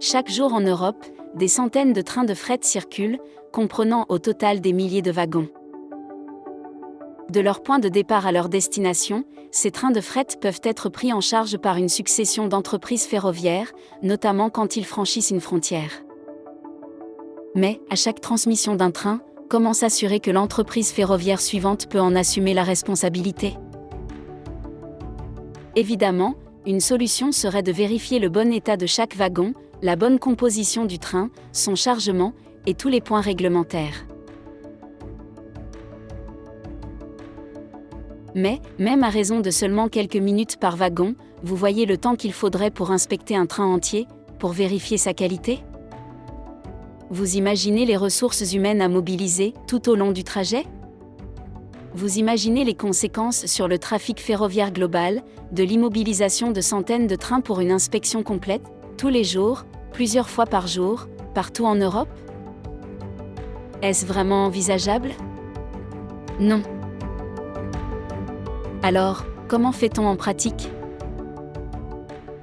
Chaque jour en Europe, des centaines de trains de fret circulent, comprenant au total des milliers de wagons. De leur point de départ à leur destination, ces trains de fret peuvent être pris en charge par une succession d'entreprises ferroviaires, notamment quand ils franchissent une frontière. Mais, à chaque transmission d'un train, comment s'assurer que l'entreprise ferroviaire suivante peut en assumer la responsabilité ? Évidemment, une solution serait de vérifier le bon état de chaque wagon, la bonne composition du train, son chargement, et tous les points réglementaires. Mais, même à raison de seulement quelques minutes par wagon, vous voyez le temps qu'il faudrait pour inspecter un train entier, pour vérifier sa qualité ? Vous imaginez les ressources humaines à mobiliser tout au long du trajet ? Vous imaginez les conséquences sur le trafic ferroviaire global, de l'immobilisation de centaines de trains pour une inspection complète, tous les jours, plusieurs fois par jour, partout en Europe ? Est-ce vraiment envisageable ? Non. Alors, comment fait-on en pratique ?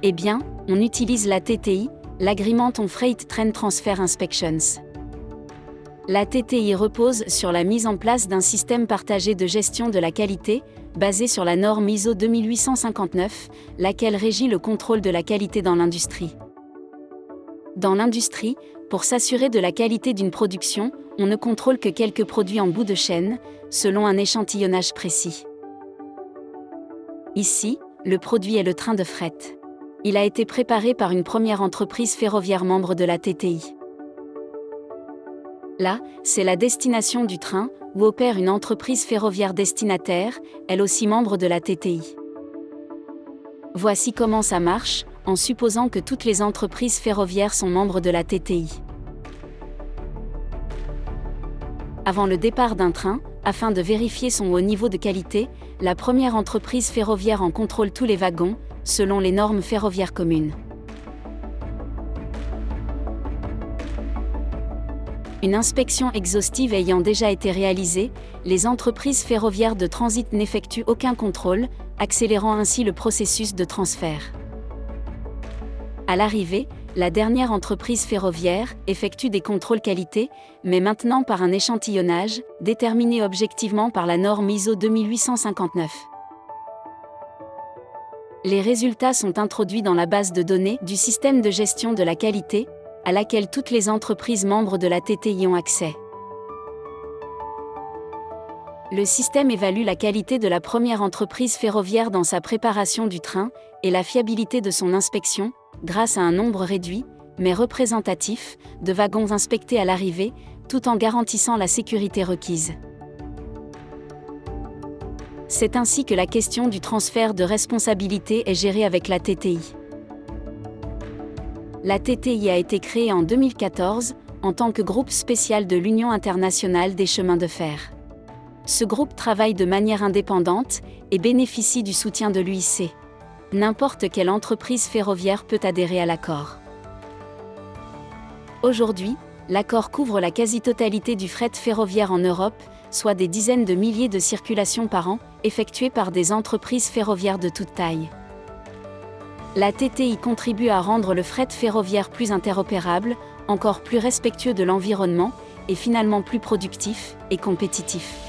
Eh bien, on utilise la TTI, l'Agreement on Freight Train Transfer Inspections. La TTI repose sur la mise en place d'un système partagé de gestion de la qualité, basé sur la norme ISO 2859, laquelle régit le contrôle de la qualité dans l'industrie. Dans l'industrie, pour s'assurer de la qualité d'une production, on ne contrôle que quelques produits en bout de chaîne, selon un échantillonnage précis. Ici, le produit est le train de fret. Il a été préparé par une première entreprise ferroviaire membre de la TTI. Là, c'est la destination du train, où opère une entreprise ferroviaire destinataire, elle aussi membre de la TTI. Voici comment ça marche, en supposant que toutes les entreprises ferroviaires sont membres de la TTI. Avant le départ d'un train, afin de vérifier son haut niveau de qualité, la première entreprise ferroviaire en contrôle tous les wagons, selon les normes ferroviaires communes. Une inspection exhaustive ayant déjà été réalisée, les entreprises ferroviaires de transit n'effectuent aucun contrôle, accélérant ainsi le processus de transfert. À l'arrivée, la dernière entreprise ferroviaire effectue des contrôles qualité, mais maintenant par un échantillonnage, déterminé objectivement par la norme ISO 2859. Les résultats sont introduits dans la base de données du système de gestion de la qualité, à laquelle toutes les entreprises membres de la TTI ont accès. Le système évalue la qualité de la première entreprise ferroviaire dans sa préparation du train et la fiabilité de son inspection, grâce à un nombre réduit, mais représentatif, de wagons inspectés à l'arrivée, tout en garantissant la sécurité requise. C'est ainsi que la question du transfert de responsabilité est gérée avec la TTI. La TTI a été créée en 2014, en tant que groupe spécial de l'Union internationale des chemins de fer. Ce groupe travaille de manière indépendante et bénéficie du soutien de l'UIC. N'importe quelle entreprise ferroviaire peut adhérer à l'accord. Aujourd'hui, l'accord couvre la quasi-totalité du fret ferroviaire en Europe, soit des dizaines de milliers de circulations par an, effectuées par des entreprises ferroviaires de toute taille. La TTI contribue à rendre le fret ferroviaire plus interopérable, encore plus respectueux de l'environnement, et finalement plus productif et compétitif.